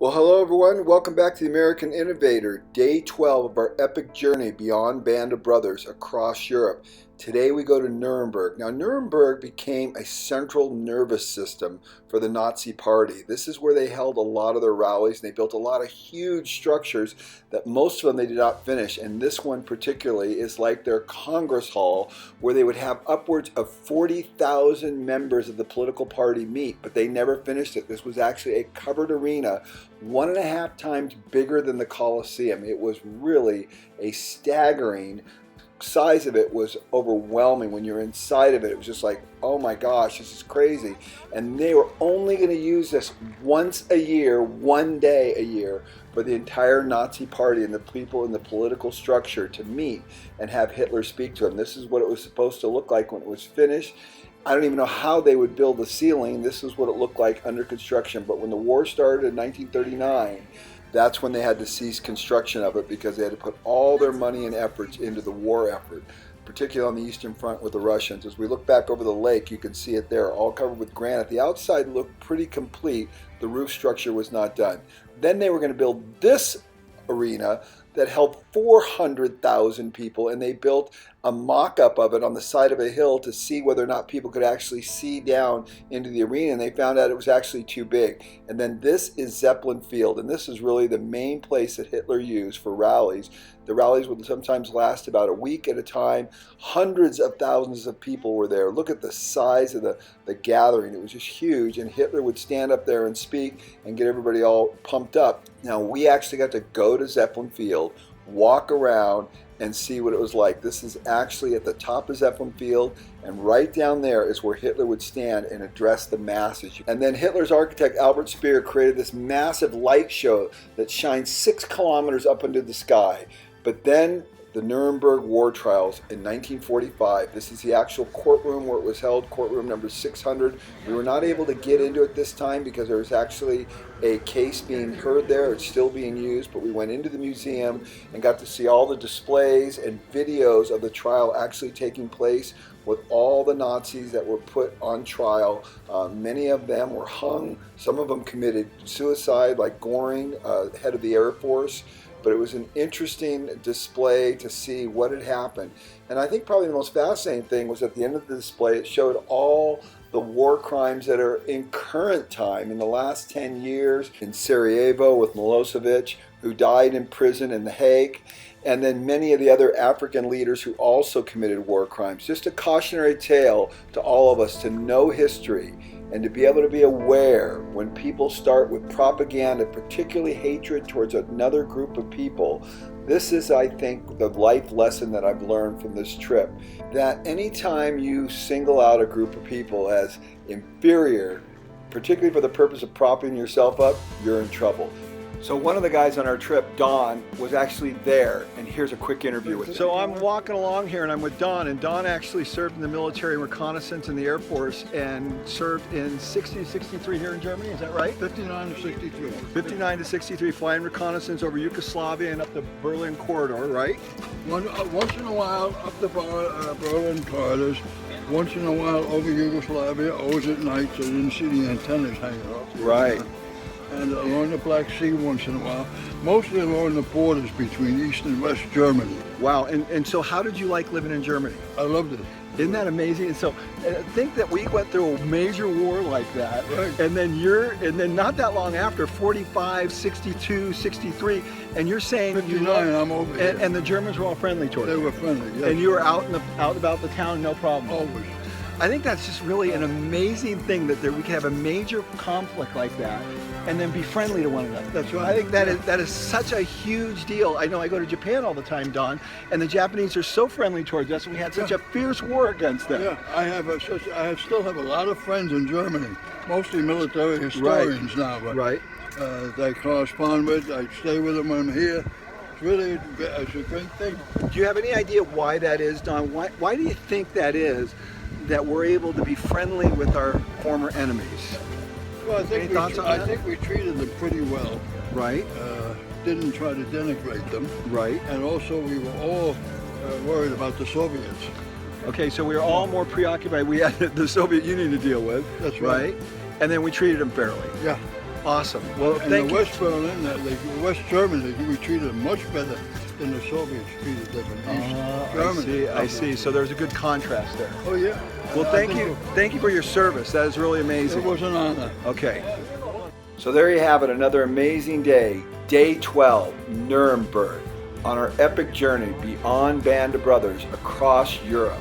Well, hello everyone. Welcome back to the American Innovator, day 12 of our epic journey beyond Band of Brothers across Europe. Today we go to Nuremberg. Now, Nuremberg became a central nervous system for the Nazi Party. This is where they held a lot of their rallies, and they built a lot of huge structures that most of them they did not finish. And this one particularly is like their Congress Hall, where they would have upwards of 40,000 members of the political party meet, but they never finished it. This was actually a covered arena, 1.5 times bigger than the Colosseum. It was really a staggering size of it, was overwhelming. When you're inside of it, it was just like, oh my gosh, this is crazy. And they were only going to use this once a year, one day a year, for the entire Nazi party and the people in the political structure to meet and have Hitler speak to them. This is what it was supposed to look like when it was finished. I don't even know how they would build the ceiling. This is what it looked like under construction. But when the war started in 1939, that's when they had to cease construction of it, because they had to put all their money and efforts into the war effort, particularly on the Eastern Front with the Russians. As we look back over the lake, you can see it there, all covered with granite. The outside looked pretty complete. The roof structure was not done. Then they were going to build this arena that held 400,000 people, and they built a mock-up of it on the side of a hill to see whether or not people could actually see down into the arena, and they found out it was actually too big. And then this is Zeppelin Field, and this is really the main place that Hitler used for rallies. The rallies would sometimes last about a week at a time. Hundreds of thousands of people were there. Look at the size of the gathering. It was just huge, and Hitler would stand up there and speak and get everybody all pumped up. Now, we actually got to go to Zeppelin Field, walk around, and see what it was like. This is actually at the top of Zeppelin Field, and right down there is where Hitler would stand and address the masses. And then Hitler's architect Albert Speer created this massive light show that shines 6 kilometers up into the sky. But then the Nuremberg war trials in 1945. This is the actual courtroom where it was held, courtroom number 600. We were not able to get into it this time because there was actually a case being heard there. It's still being used, but we went into the museum and got to see all the displays and videos of the trial actually taking place with all the Nazis that were put on trial. Many of them were hung. Some of them committed suicide, like Göring, head of the Air Force. But it was an interesting display to see what had happened. And I think probably the most fascinating thing was at the end of the display, it showed all the war crimes that are in current time in the last 10 years in Sarajevo with Milosevic, who died in prison in The Hague, and then many of the other African leaders who also committed war crimes. Just a cautionary tale to all of us to know history and to be able to be aware when people start with propaganda, particularly hatred towards another group of people. This is, I think, the life lesson that I've learned from this trip, that anytime you single out a group of people as inferior, particularly for the purpose of propping yourself up, you're in trouble. So one of the guys on our trip, Don, was actually there, and here's a quick interview with him. So I'm walking along here, and I'm with Don, and Don actually served in the military reconnaissance in the Air Force and served in 60 to 63 here in Germany, is that right? 59 to 63. 59 to 63, flying reconnaissance over Yugoslavia and up the Berlin corridor, right? Once in a while up the Berlin corridors, once in a while over Yugoslavia, always at night so you didn't see the antennas hanging off. Right. And along the Black Sea once in a while, mostly along the borders between East and West Germany. Wow, and so how did you like living in Germany? I loved it. Isn't that amazing? And so think that we went through a major war like that, right. and then not that long after, 45, 62, 63, and you're saying 59, I'm over here. And the Germans were all friendly towards you. They were friendly, yes. And you were out about the town, no problem. Always. I think that's just really an amazing thing that we can have a major conflict like that and then be friendly to one another. That's right. I think that is such a huge deal. I know I go to Japan all the time, Don, and the Japanese are so friendly towards us, and we had such a fierce war against them. Yeah, I still have a lot of friends in Germany, mostly military historians now, but right. They correspond with, I stay with them when I'm here. It's a great thing. Do you have any idea why that is, Don? Why do you think that is, that we're able to be friendly with our former enemies? Well, I think we treated them pretty well. Right. Didn't try to denigrate them. Right. And also we were all worried about the Soviets. Okay, so we were all more preoccupied. We had the Soviet Union to deal with. That's right. And then we treated them fairly. Yeah. Awesome. Well, In thank the you. West Berlin, West Germany, we treated them much better than the Soviets treated them in East Germany. I see. So there's a good contrast there. Oh yeah. Well, I thank think you. Thank you for your service. That is really It amazing. was an honor. Okay. So there you have it, another amazing day, day 12, Nuremberg, on our epic journey beyond Band of Brothers across Europe.